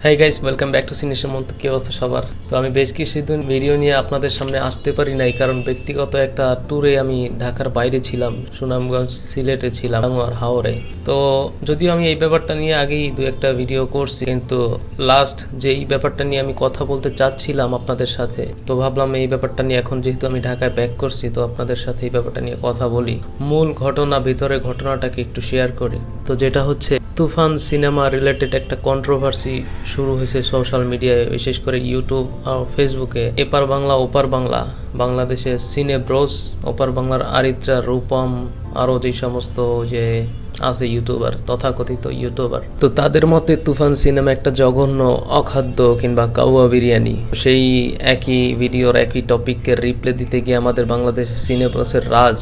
High guys, welcome back to সিনেশের মতো। কি অবস্থা সবার? তো আমি বেশ কিছুদিন ভিডিও নিয়ে আপনাদের সামনে আসতে পারি নাই, কারণ ব্যক্তিগত একটা ট্যুরে আমি ঢাকার বাইরে ছিলাম, সুনামগঞ্জ সিলেটে ছিলাম আর হাওড়ে। তো যদিও আমি এই ব্যাপারটা নিয়ে আগেই দু একটা ভিডিও করছি, কিন্তু লাস্ট যে এই ব্যাপারটা নিয়ে আমি কথা বলতে চাচ্ছিলাম আপনাদের সাথে, তো ভাবলাম এই ব্যাপারটা নিয়ে এখন যেহেতু আমি ঢাকায় ব্যাক করছি, তো আপনাদের সাথে এই ব্যাপারটা নিয়ে কথা বলি, মূল ঘটনা ভিতরে ঘটনাটাকে একটু শেয়ার করি। তো যেটা হচ্ছে, তুফান সিনেমা রিলেটেড একটা কন্ট্রোভার্সি শুরু হয়েছে সোশ্যাল মিডিয়ায়, বিশেষ করে ইউটিউব আর ফেসবুকে। এপার বাংলা ওপার বাংলা, বাংলাদেশের সিনে ব্রোস, ওপার বাংলার আরিত্রা, রূপম, আরও যে সমস্ত যে আছে ইউটিউবার, তথাকথিত ইউটিউবার, তো তাদের মতে তুফান সিনেমা একটা জঘন্য অখাদ্য কিংবা কাউয়া বিরিয়ানি। সেই একই ভিডিওর একই টপিককে রিপ্লে দিতে গিয়ে আমাদের বাংলাদেশের সিনে ব্রোসের রাজ,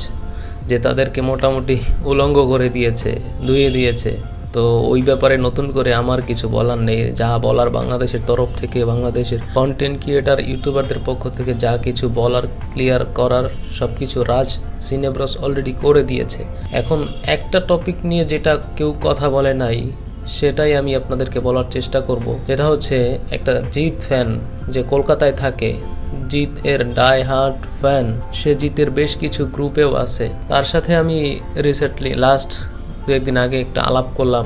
যে তাদেরকে মোটামুটি উলঙ্গ করে দিয়েছে, ধুয়ে দিয়েছে। তো ওই ব্যাপারে নতুন করে আমার কিছু বলার নেই। যা বলার বাংলাদেশের তরফ থেকে, বাংলাদেশের কন্টেন্ট ক্রিয়েটার ইউটিউবারদের পক্ষ থেকে যা কিছু বলার, ক্লিয়ার করার, সব কিছু রাজ সিনেব্রস অলরেডি করে দিয়েছে। এখন একটা টপিক নিয়ে যেটা কেউ কথা বলে নাই, সেটাই আমি আপনাদেরকে বলার চেষ্টা করব। যেটা হচ্ছে, একটা জিৎ ফ্যান যে কলকাতায় থাকে, জিৎ এর ডাই হার্ট ফ্যান, সে জিতের বেশ কিছু গ্রুপেও আছে। তার সাথে আমি রিসেন্টলি লাস্ট দু একদিন আগে একটা আলাপ করলাম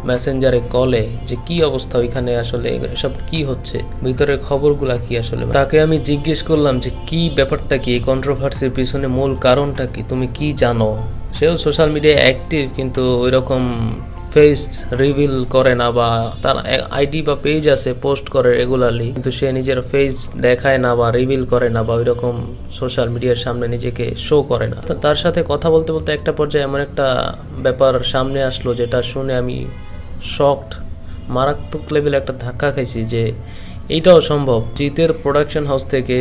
মেসেঞ্জারে, কলে, যে কি অবস্থা ওইখানে, আসলে সব কি হচ্ছে, ভিতরের খবরগুলা কি। আসলে তাকে আমি জিজ্ঞেস করলাম যে কি ব্যাপারটা কি, এই কন্ট্রোভার্সির পিছনে মূল কারণটা কি, তুমি কি জানো। সেও সোশ্যাল মিডিয়ায় অ্যাক্টিভ, কিন্তু ওইরকম ফেস রিভিল করে না, বা তার আইডি বা পেজ আছে, পোস্ট করে রেগুলারলি, কিন্তু সে নিজের ফেস দেখায় না বা রিভিল করে না, বা ওইরকম সোশ্যাল মিডিয়ার সামনে নিজেকে শো করে না। তো তার সাথে কথা বলতে বলতে একটা পর্যায়ে এমন একটা ব্যাপার সামনে আসলো, যেটা শুনে আমি শকড, মারাত্মক লেভেলে একটা ধাক্কা খাইছি, যে এইটাও সম্ভব। জিতের প্রোডাকশন হাউস থেকে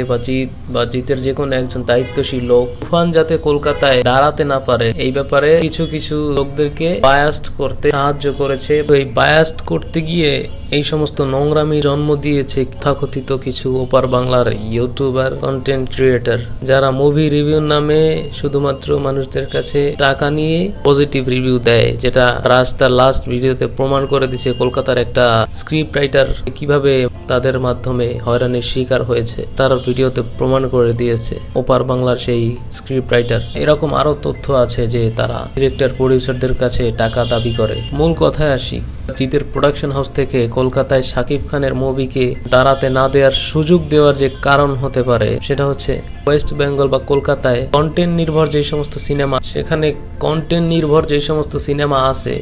বা জিতের যে কোনো একজন দায়িত্বশীল লোক তুফান যাতে কলকাতায় দাঁড়াতে না পারে, এই ব্যাপারে কিছু কিছু লোকদেরকে বায়াস্ট করতে সাহায্য করেছে। তো এই বায়াস্ট করতে গিয়ে এই সমস্ত নোংরামি জন্ম দিয়েছে তথাকথিত কিছু ওপার বাংলার ইউটিউবার, কন্টেন্ট ক্রিয়েটার, যারা মুভি রিভিউ নামে শুধুমাত্র মানুষদের কাছে টাকা নিয়ে পজিটিভ রিভিউ দেয়, যেটা রাস্তার লাস্ট ভিডিওতে প্রমাণ করে দিছে কলকাতার একটা স্ক্রিপ্ট রাইটার কিভাবে তাদের মাধ্যমে হয়রানির শিকার হয়েছে, তার ভিডিওতে প্রমাণ করে দিয়েছে ওপার বাংলার সেই স্ক্রিপ্ট রাইটার। এরকম আরো তথ্য আছে যে তারা ডিরেক্টর, প্রডিউসারদের কাছে টাকা দাবি করে। মূল কথায় আসি, জিতের প্রোডাকশন হাউস থেকে কলকাতায় শাকিব খানের মুভিকে দাঁড়াতে না দেওয়ার সুযোগ দেওয়ার যে কারণ হতে পারে, সেটা হচ্ছে ওয়েস্ট বেঙ্গল বা কলকাতায় কন্টেন্ট নির্ভর যে সমস্ত সিনেমা, সেখানে কন্টেন্ট নির্ভর যে সমস্ত সিনেমা আছে,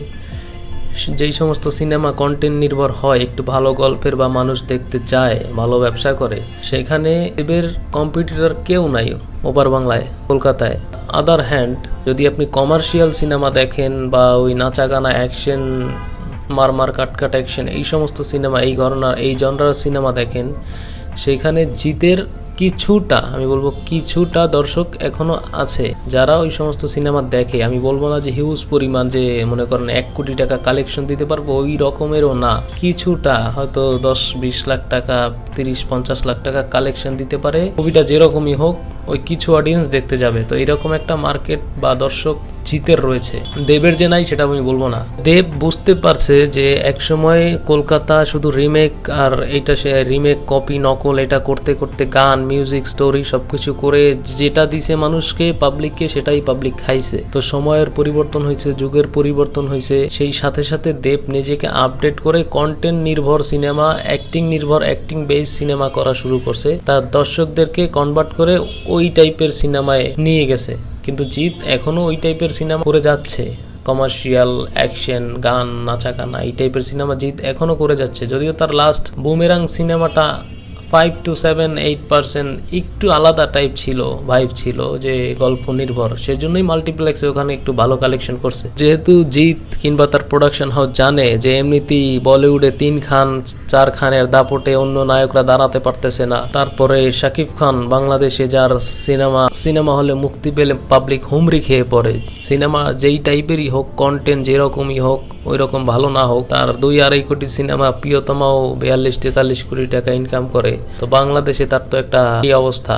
যেই সমস্ত সিনেমা কন্টেন্ট নির্ভর হয়, একটু ভালো গল্পের বা মানুষ দেখতে চায়, ভালো ব্যবসা করে, সেখানে এদের কম্পিটিটর কেউ নাই ওপার বাংলায়, কলকাতায়। আদার হ্যান্ড, যদি আপনি কমার্শিয়াল সিনেমা দেখেন, বা ওই নাচা গানা অ্যাকশন, মারমার কাটকাট অ্যাকশন, এই সমস্ত সিনেমা, এই ঘটনার এই জনরার সিনেমা দেখেন, সেখানে জিতের কিছুটা, আমি বলবো কিছুটা দর্শক এখনো আছে যারা ওই সমস্ত সিনেমা দেখে। আমি বলবো না যে হিউজ পরিমাণ, যে মনে করেন 1 কোটি টাকা কালেকশন দিতে পারবো, ওই রকমেরও না, কিছুটা, হয়তো 10-20 লাখ টাকা, 30-50 লাখ টাকা কালেকশন দিতে পারে। মুভিটা যেরকমই হোক, ওই কিছু অডিয়েন্স দেখতে যাবে। তো এরকম একটা মার্কেট বা দর্শক জিতের রয়েছে, দেবের যে নাই সেটা আমি বলবো না। দেব বুঝতে পারছে যে একসময় কলকাতা শুধু রিমেক, আর এইটা সে রিমেক, কপি, নকল, এটা করতে করতে গান, মিউজিক, স্টোরি সবকিছু করে যেটা দিছে মানুষকে, পাবলিককে, সেটাই পাবলিক খাইছে। তো সময়ের পরিবর্তন হয়েছে, যুগের পরিবর্তন হয়েছে, সেই সাথে সাথে দেব নিজেকে আপডেট করে কন্টেন্ট নির্ভর সিনেমা, অ্যাক্টিং নির্ভর, অ্যাক্টিং বেস সিনেমা করা শুরু করছে। তার দর্শকদেরকে কনভার্ট করে ওই টাইপের সিনেমায় নিয়ে গেছে। কিন্তু জিৎ এখনো ওই টাইপের সিনেমা করে যাচ্ছে, কমার্শিয়াল অ্যাকশন, গান, নাচা গানা, এই টাইপের সিনেমা জিৎ এখনো করে যাচ্ছে। যদিও তার লাস্ট বুমেরাং সিনেমাটা 5-7-8% একটু আলাদা টাইপ ছিল, ভাইব ছিল, যে গল্প নির্ভর, সেজন্যই মাল্টিপ্লেক্সে ওখানে একটু ভালো কালেকশন করছে। যেহেতু জিৎ কিংবা তার প্রোডাকশন হাউস জানে যে এমনিতেই বলিউডে 3 খান 4 খানের দাপটে অন্য নায়করা দাঁড়াতে পারতেছে না, তারপরে শাকিব খান বাংলাদেশে, যার সিনেমা হলে মুক্তি পেলে পাবলিক হুমড়ি খেয়ে পড়ে। সিনেমা যেই টাইপেরই হোক, কন্টেন্ট যেরকমই হোক, ওই রকম ভালো না হোক, তার 2-2.5 কোটি সিনেমা, প্রিয়তমাও 42-43 কোটি টাকা ইনকাম করে। তো বাংলাদেশে তার তো একটা এই অবস্থা।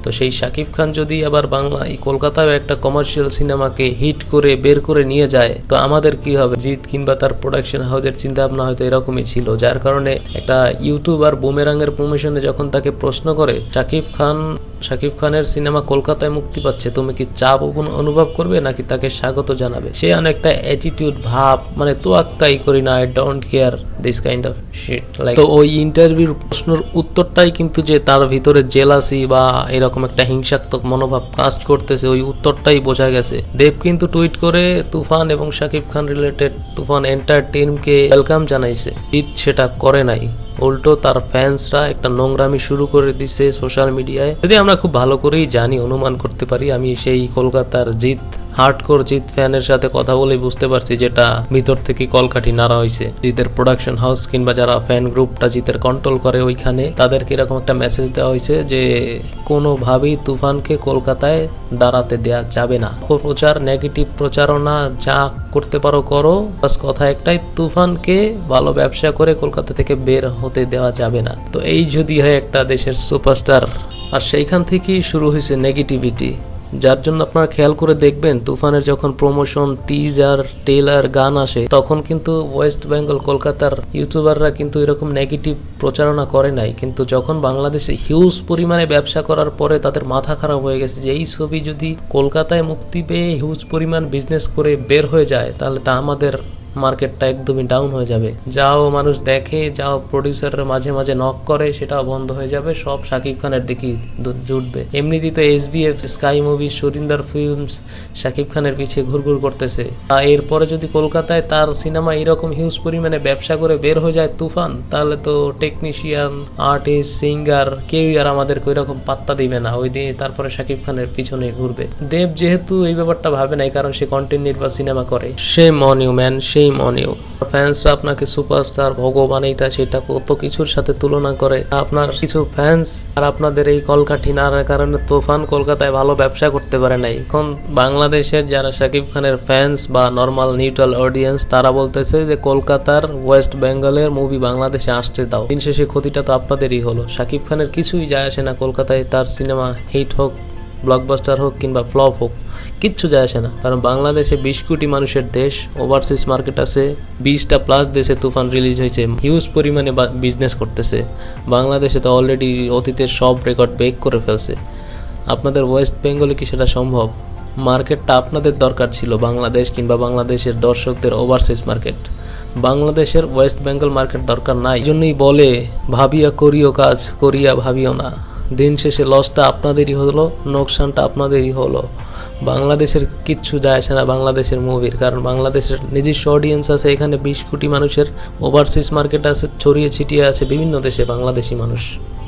তো সেই শাকিব খান যদি আবার বাংলায় কলকাতায় একটা কমার্শিয়াল সিনেমাকে হিট করে বের করে নিয়ে যায়, তো আমাদের কি হবে? জিৎ কিংবা তার প্রোডাকশন হাউসের চিন্তা ভাবনা হয়তো এরকমই ছিল, যার কারণে একটা ইউটিউবার বুমেরাঙের প্রমোশনে যখন তাকে প্রশ্ন করে শাকিব খানের সিনেমা কলকাতায় মুক্তি পাচ্ছে, তুমি কি চাপ অনুভব করবে নাকি তাকে স্বাগত জানাবে? সে অনেকটা অ্যাটিটিউড ভাব, মানে তোয়াক্কাই করি না, I don't care this kind of shit like. তো ওই ইন্টারভিউর প্রশ্নের উত্তরটাই কিন্তু যে তার ভিতরে জেলাসি বা এরকম একটা হিংসাত্মক মনোভাব কাজ করতেছে, ওই উত্তরটাই বোঝা গেছে। দেব কিন্তু টুইট করে তুফান এবং শাকিব খান রিলেটেড তুফান এন্টার টিমকে ওয়েলকাম জানাইছে। জিৎ সেটা করে নাই, উল্টো তার ফ্যান্সরা একটা নোংরামি শুরু করে দিছে সোশ্যাল মিডিয়ায়। যদি আমরা খুব ভালো করেই জানি, অনুমান করতে পারি, আমি সেই কলকাতার জিৎ হার্ডকোর জিৎ ফ্যানের সাথে কথা বলে বুঝতে পারছি যেটা ভিতর থেকে কলকাঠি নাড়া হয়েছে। জিতের প্রোডাকশন হাউস কিংবা যারা ফ্যান গ্রুপটা জিতের কন্ট্রোল করে ওইখানে তাদেরকে এরকম একটা মেসেজ দেওয়া হয়েছে যে কোনোভাবেই তুফানকে কলকাতায় দাঁড়াতে দেয়া যাবে না। অপপ্রচার, নেগেটিভ প্রচারণা যা করতে পারো করো, বাস কথা একটাই, তুফানকে ভালো ব্যবসা করে কলকাতা থেকে বের হতে দেওয়া যাবে না। তো এই যদি হয় একটা দেশের সুপারস্টার, আর সেইখান থেকেই শুরু হয়েছে নেগেটিভিটি, যার জন্য আপনারা খেয়াল করে দেখবেন তুফানের যখন প্রমোশন, টিজার, ট্রেলার, গান আসে, তখন কিন্তু ওয়েস্ট বেঙ্গল কলকাতার ইউটিউবাররা কিন্তু এরকম নেগেটিভ প্রচারণা করে নাই। কিন্তু যখন বাংলাদেশে হিউজ পরিমাণে ব্যবসা করার পরে তাদের মাথা খারাপ হয়ে গেছে যে এই ছবি যদি কলকাতায় মুক্তি পেয়ে হিউজ পরিমাণ বিজনেস করে বের হয়ে যায়, তাহলে তা আমাদের মার্কেটটা একদমই ডাউন হয়ে যাবে। যাও মানুষ দেখে, যাও প্রডিউসারের মাঝে মাঝে নক করে, সেটাও বন্ধ হয়ে যাবে, সব শাকিব খানের দিকেই জুটবে। এমনিতেই তো SBF, sky movie, Surinder films Shakib খানের পিছিয়ে ঘুরঘুর করতেছে। এরপরে যদি কলকাতায় তার সিনেমা এরকম হিউজ পরিমাণে ব্যবসা করে বের হয়ে যায় তুফান, তাহলে তো টেকনিশিয়ান, আর্টিস্ট, সিঙ্গার কেউই আর আমাদেরকে ওই রকম পাত্তা দিবে না, ওই দিয়ে তারপরে শাকিব খানের পিছনে ঘুরবে। দেব যেহেতু এই ব্যাপারটা ভাবে নাই, কারণ সে কন্টেন্ট নির্ভর সিনেমা করে। সেই মনিউ ম্যান, সেই মনিউ। ফ্যান্সরা আপনাকে সুপারস্টার, ভগবান, এইটা সেটা কত কিছুর সাথে তুলনা করে। আপনার কিছু ফ্যান্স আর আপনাদের এই কলকাঠি নাড়ার কারণে তুফান কলকাতায় ভালো ব্যবসা করতে পারে নাই। এখন বাংলাদেশের যারা শাকিব খানের ফ্যান্স বা নর্মাল নিউট্রাল অডিয়েন্স, তারা বলতেছে যে কলকাতার, ওয়েস্ট বেঙ্গলের মুভি বাংলাদেশে আসতে দাও। দিন শেষে ক্ষতিটা তো আপনাদেরই হলো। শাকিব খানের কিছুই যায় আসে না কলকাতায় তার সিনেমা হিট হোক, ব্লকবাস্টার হোক কিংবা ফ্লপ হোক, কিচ্ছু যায় আসে না। কারণ বাংলাদেশে 20 কোটি মানুষের দেশ, ওভারসিজ মার্কেট আছে 20টা প্লাস দেশে তুফান রিলিজ হয়েছে, হিউজ পরিমাণে বিজনেস করতেছে। বাংলাদেশে তো অলরেডি অতীতের সব রেকর্ড ব্রেক করে ফেলছে। আপনাদের ওয়েস্ট বেঙ্গলে কি সেটা সম্ভব? মার্কেটটা আপনাদের দরকার ছিল, বাংলাদেশ কিংবা বাংলাদেশের দর্শকদের ওভারসিজ মার্কেট। বাংলাদেশের ওয়েস্ট বেঙ্গল মার্কেট দরকার নাই। জন্যই বলে ভাবিয়া করিও কাজ, করিয়া ভাবিও না। দিন শেষে লসটা আপনাদেরই হলো, নোকসানটা আপনাদেরই হলো। বাংলাদেশের কিচ্ছু যায় আসে না বাংলাদেশের মুভির, কারণ বাংলাদেশের নিজস্ব অডিয়েন্স আছে, এখানে 20 কোটি মানুষের ওভারসিজ মার্কেট আছে, ছড়িয়ে ছিটিয়ে আছে বিভিন্ন দেশে বাংলাদেশি মানুষ,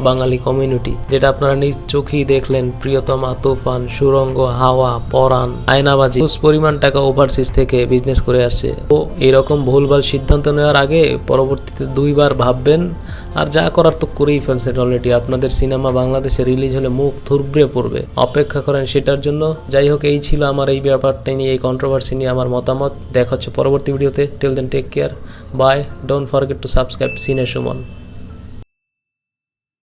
বাঙালি কমিউনিটি, যেটা আপনারা নিজ চোখেই দেখলেন। প্রিয়তমা, তুফান, সুরঙ্গ, হাওয়া, পরাণ, আয়নাবাজি, হিউজ পরিমাণ টাকা ওভারসিজ থেকে বিজনেস করে আসছে। তো এরকম ভুলভাল সিদ্ধান্ত নেওয়ার আগে পরবর্তীতে 2 বার ভাববেন। আর যা করার তো করেই ফেলছেন অলরেডি। আপনাদের সিনেমা বাংলাদেশে রিলিজ হলে মুখ থুবড়ে পড়বে, অপেক্ষা করেন সেটার জন্য। যাই হোক, এই ছিল আমার এই ব্যাপারটা নিয়ে, এই কন্ট্রোভার্সি নিয়ে আমার মতামত। দেখা হচ্ছে পরবর্তী ভিডিওতে। Till then take care, bye, don't forget to subscribe cine Suman.